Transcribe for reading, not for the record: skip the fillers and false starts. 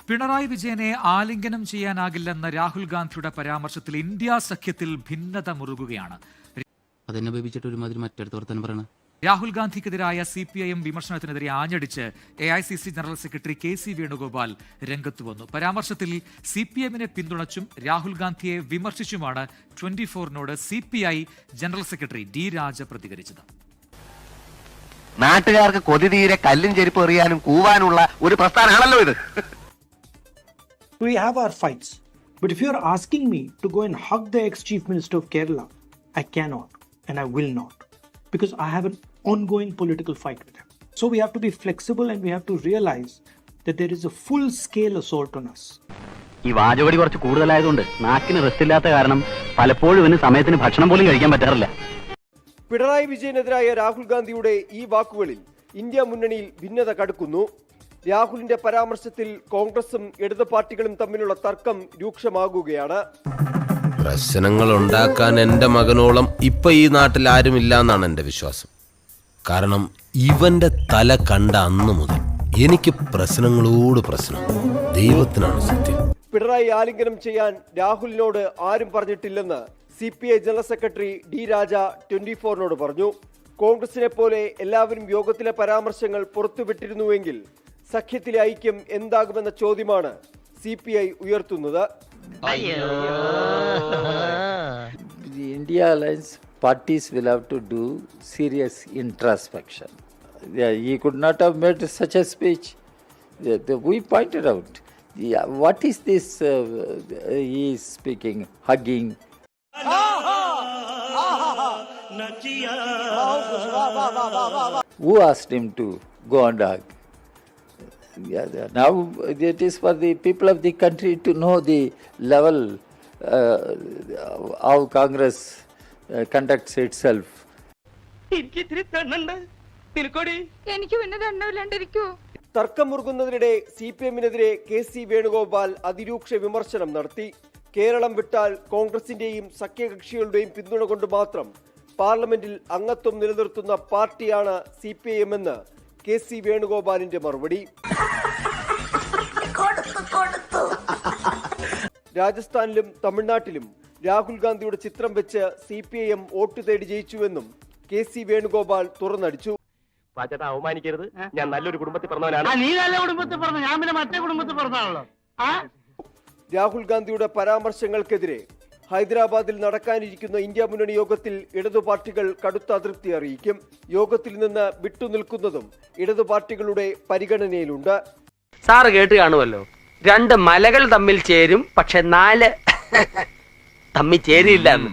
പിണറായി വിജയനെ ആലിംഗനം ചെയ്യാനാകില്ലെന്ന രാഹുൽ ഗാന്ധിയുടെ പരാമർശത്തിൽ ഇന്ത്യ സഖ്യത്തിൽ ഭിന്നത മുറുകുകയാണ്. അതെന്നെ ബേബിച്ചിട്ട് ഒരുമാതിരി മറ്റടുത്ത് വർത്താനം പറയണ. രാഹുൽ ഗാന്ധിക്കെതിരായ CPIM വിമർശനത്തിനെതിരെ ആഞ്ഞടിച്ച് AICC general secretary KC Venugopal രംഗത്ത് വന്നു. പരാമർശത്തിൽ CPIM-നെ പിന്തുണച്ചും രാഹുൽ ഗാന്ധിയെ വിമർശിച്ചുമാണ് 24-നോട് CPI general secretary D Raja പ്രതികരിച്ചത്. നാട്ടുകാർക്ക് കൊതി തീരെ കല്ലും ചെരുപ്പ് എറിയാനും കൂവാനുള്ള ഒരു പ്രസ്ഥാനമാണല്ലോ ഇത്. We have our fights, but if you are asking me to go and hug the ex-Chief Minister of Kerala, I cannot and I will not, because I have an ongoing political fight with him. So we have to be flexible and we have to realize that there is a full-scale assault on us. ഈ വാചകടി കുറച്ച് കൂടുതലായതുകൊണ്ട് നാക്കിന് rest ഇല്ലാത്ത കാരണം പലപ്പോഴും ഇവന് സമയത്തിന് ഭക്ഷണം പോലും കഴിക്കാൻ പറ്റാറില്ല. പിണറായി വിജയനെതിരായ രാഹുൽ ഗാന്ധിയുടെ ഈ വാക്കുകളിൽ ഇന്ത്യ മുന്നണിയിൽ ഭിന്നത കടുക്കുന്നു. രാഹുലിന്റെ പരാമർശത്തിൽ കോൺഗ്രസും ഇടത് പാർട്ടികളും തമ്മിലുള്ള തർക്കം രൂക്ഷമാകുകയാണ്. പ്രശ്നങ്ങൾ ഉണ്ടാക്കാൻ എൻ്റെ മകനോളം ഇപ്പൊ ഈ നാട്ടിൽ ആരുമില്ല എന്നാണ് എൻ്റെ വിശ്വാസം. കാരണം ഇവന്റെ തല കണ്ട അന്ന് മുതൽ എനിക്ക് പ്രശ്നങ്ങളോട് പ്രശ്നം. ദൈവത്തിനാണ് സത്യം. പിണറായി ആലിംഗനം ചെയ്യാൻ രാഹുലിനോട് ആരും പറഞ്ഞിട്ടില്ലെന്ന് CPI ജനറൽ സെക്രട്ടറി D രാജ 24-നോട് പറഞ്ഞു. കോൺഗ്രസിനെ പോലെ എല്ലാവരും യോഗത്തിലെ പരാമർശങ്ങൾ പുറത്തുവിട്ടിരുന്നുവെങ്കിൽ സഖ്യത്തിലെ ഐക്യം എന്താകുമെന്ന ചോദ്യമാണ് CPI ഉയർത്തുന്നത്. The India Alliance parties will have to do serious introspection. He could not have made such a speech. We pointed out. What is this he is speaking, hugging? Who asked him to go and hug? Now it is for the people of the country to know the level how Congress conducts itself. തർക്കം മുറുകുന്നതിനിടെ CPM-നെതിരെ KC Venugopal അതിരൂക്ഷ വിമർശനം നടത്തി. കേരളം വിട്ടാൽ കോൺഗ്രസിന്റെയും സഖ്യകക്ഷികളുടെയും പിന്തുണ കൊണ്ട് മാത്രം പാർലമെന്റിൽ അംഗത്വം നിലനിർത്തുന്ന പാർട്ടിയാണ് CPIM എന്ന് KC വേണുഗോപാലിന്റെ മറുപടി. രാജസ്ഥാനിലും തമിഴ്നാട്ടിലും രാഹുൽ ഗാന്ധിയുടെ ചിത്രം വെച്ച് CPIM വോട്ട് തേടി ജയിച്ചുവെന്നും KC വേണുഗോപാൽ തുറന്നടിച്ചു. അവമാനിക്കരുത്, ഞാൻ നല്ലൊരു കുടുംബത്തിൽ പറഞ്ഞവനാണ്. നീ നല്ല കുടുംബത്തിൽ പറഞ്ഞു, ഞാൻ പിന്നെ മറ്റേ കുടുംബത്തിൽ പറഞ്ഞാണല്ലോ. രാഹുൽ ഗാന്ധിയുടെ പരാമർശങ്ങൾക്കെതിരെ ഹൈദരാബാദിൽ നടക്കാനിരിക്കുന്ന ഇന്ത്യ മുന്നണി യോഗത്തിൽ ഇടതു പാർട്ടികൾ കടുത്ത അതൃപ്തി അറിയിക്കും. യോഗത്തിൽ നിന്ന് വിട്ടുനിൽക്കുന്നതും ഇടതു പാർട്ടികളുടെ പരിഗണനയിലുണ്ട്. സാറ് കേട്ട് കാണുമല്ലോ, 2 മലകൾ തമ്മിൽ ചേരും, പക്ഷെ 4 തമ്മിൽ ചേരില്ല എന്ന്.